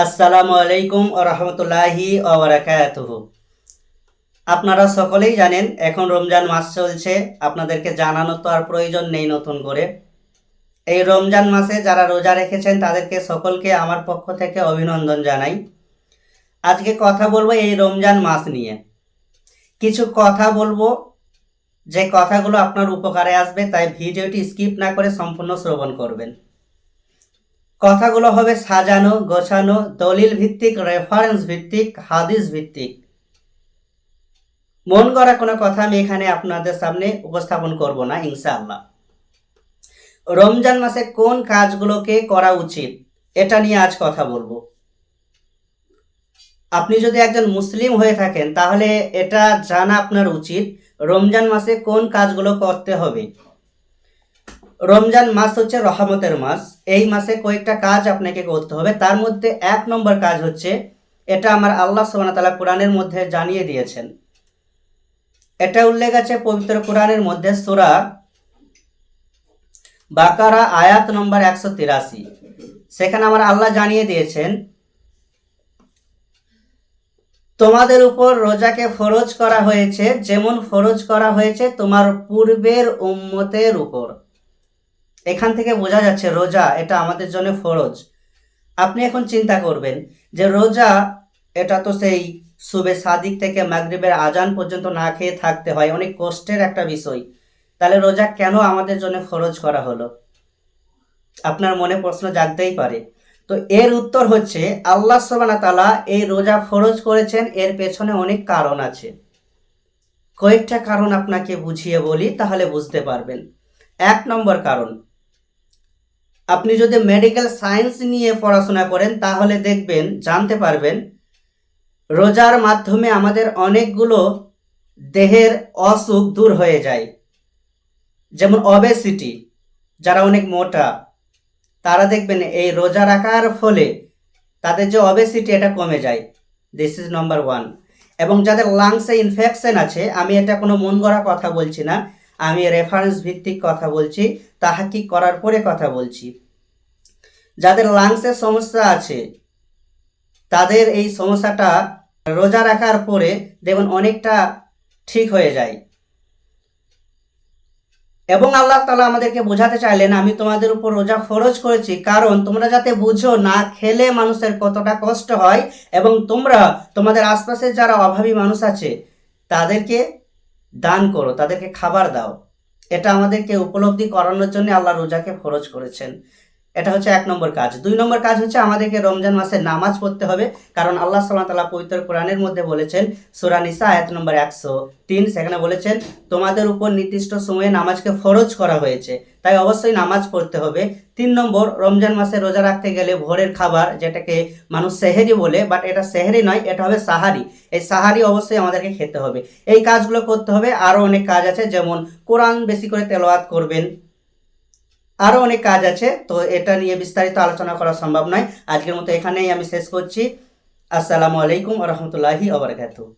আসসালামু আলাইকুম ওয়া রাহমাতুল্লাহি ওয়া বারাকাতুহু। আপনারা সকলেই জানেন এখন রমজান মাস চলছে, আপনাদেরকে জানানো তো আর প্রয়োজন নেই নতুন করে। এই রমজান মাসে যারা রোজা রেখেছেন তাদেরকে সকলকে আমার পক্ষ থেকে অভিনন্দন জানাই। আজকে কথা বলবো এই রমজান মাস নিয়ে। কিছু কথা বলবো যে কথাগুলো আপনার উপকারে আসবে, তাই ভিডিওটি স্কিপ না করে সম্পূর্ণ শ্রবণ করবেন। কথাগুলো হবে সাজানো গোছানো, দলিল ভিত্তিক, রেফারেন্স ভিত্তিক, হাদিস ভিত্তিক। মন গড়া কোনো কথা আমি এখানে আপনাদের সামনে উপস্থাপন করব না ইনশাআল্লাহ। রমজান মাসে কোন কাজগুলোকে করা উচিত এটা নিয়ে আজ কথা বলবো। আপনি যদি একজন মুসলিম হয়ে থাকেন তাহলে এটা জানা আপনার উচিত রমজান মাসে কোন কাজগুলো করতে হবে। রমজান মাস হচ্ছে রহমতের মাস। এই মাসে কয়েকটা কাজ আপনাকে করতে হবে। তার মধ্যে 1 নম্বর কাজ হচ্ছে, এটা আমার আল্লাহ সুবহানাহু ওয়া তাআলা কোরআনের মধ্যে জানিয়ে দিয়েছেন। এটা উল্লেখ আছে পবিত্র কোরআনের মধ্যে সূরা বাকারা আয়াত নম্বর 183। সেখানে আমার আল্লাহ জানিয়ে দিয়েছেন, তোমাদের উপর রোজাকে ফরজ করা হয়েছে যেমন ফরজ করা হয়েছে তোমার পূর্বের উম্মতের উপর। এখান থেকে বোঝা যাচ্ছে রোজা এটা আমাদের জন্য ফরজ। আপনি এখন চিন্তা করবেন যে রোজা এটা তো সেই সুবে সাদিক থেকে মাগরিবের আজান পর্যন্ত না খেয়ে থাকতে হয়, অনেক কষ্টের একটা বিষয়। তাহলে রোজা কেন আমাদের জন্য ফরজ করা হলো? আপনার মনে প্রশ্ন জাগতেই পারে। তো এর উত্তর হচ্ছে, আল্লাহ সুবহানাহু ওয়া তাআলা এই রোজা ফরজ করেছেন, এর পেছনে অনেক কারণ আছে। কয়েকটা কারণ আপনাকে বুঝিয়ে বলি তাহলে বুঝতে পারবেন। 1 নম্বর কারণ, আপনি যদি মেডিকেল সায়েন্স নিয়ে পড়াশোনা করেন তাহলে দেখবেন, জানতে পারবেন রোজার মাধ্যমে আমাদের অনেকগুলো দেহের অসুখ দূর হয়ে যায়। যেমন অবেসিটি, যারা অনেক মোটা তারা দেখবেন এই রোজা রাখার ফলে তাদের যে অবেসিটি এটা কমে যায়। This is number 1। এবং যাদের লাংসে ইনফেকশন আছে, আমি এটা কোনো মন গড়া কথা বলছি না, আমি রেফারেন্স ভিত্তিক কথা বলছি, তাহাকিক করার পরে কথা বলছি। যাদের লাংসের সমস্যা আছে তাদের এই সমস্যাটা রোজা রাখার পরে দেখবেন অনেকটা ঠিক হয়ে যায়। এবং আল্লাহ তাআলা আমাদেরকে বোঝাতে চাইলেন, আমি তোমাদের উপর রোজা ফরজ করেছি কারণ তোমরা যাতে বুঝো না খেলে মানুষের কতটা কষ্ট হয়, এবং তোমরা তোমাদের আশপাশে যারা অভাবী মানুষ আছে তাদেরকে দান করো, তাদেরকে খাবার দাও। এটা আমাদেরকে উপলব্ধি করানোর জন্য আল্লাহ রোজাকে ফরজ করেছেন। এটা হচ্ছে 1 নম্বর কাজ। 2 নম্বর কাজ হচ্ছে, আমাদেরকে রমজান মাসে নামাজ পড়তে হবে, কারণ আল্লাহ সুবহানাহু ওয়া তাআলা পবিত্র কোরআনের মধ্যে বলেছেন, সূরা নিসা আয়াত নম্বর 103, সেখানে বলেছেন তোমাদের উপর নির্দিষ্ট সময়ে নামাজকে ফরজ করা হয়েছে, তাই অবশ্যই নামাজ পড়তে হবে। 3 নম্বর, রমজান মাসে রোজা রাখতে গেলে ভোরের খাবার, যেটাকে মানুষ সেহেরি বলে, বাট এটা সেহেরি নয়, এটা হবে সাহারি। এই সাহারি অবশ্যই আমাদেরকে খেতে হবে। এই কাজগুলো করতে হবে। আরও অনেক কাজ আছে, যেমন কোরআন বেশি করে তেলাওয়াত করবেন, আরও অনেক কাজ আছে। তো এটা নিয়ে বিস্তারিত আলোচনা করা সম্ভব নয়। আজকের মতো এখানেই আমি শেষ করছি। আসসালামু আলাইকুম ওয়া রাহমাতুল্লাহি ওয়া বারাকাতুহু।